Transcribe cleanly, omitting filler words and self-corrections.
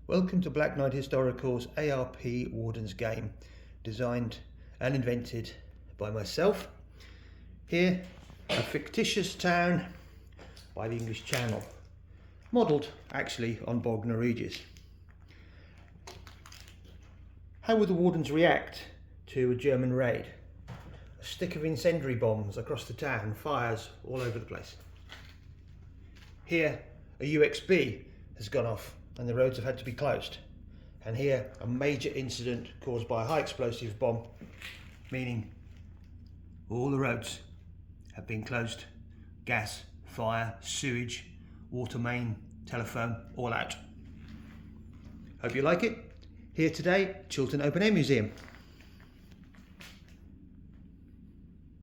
Welcome to Black Knight Historical's ARP Wardens game, designed and invented by myself. Here, a fictitious town by the English Channel, modelled actually on Bognor Regis. How would the Wardens react to a German raid? A stick of incendiary bombs across the town, fires all over the place. Here, a UXB has gone off and the roads have had to be closed. And here, a major incident caused by a high explosive bomb, meaning all the roads have been closed. Gas, fire, sewage, water main, telephone, all out. Hope you like it. Here today, Chiltern Open Air Museum.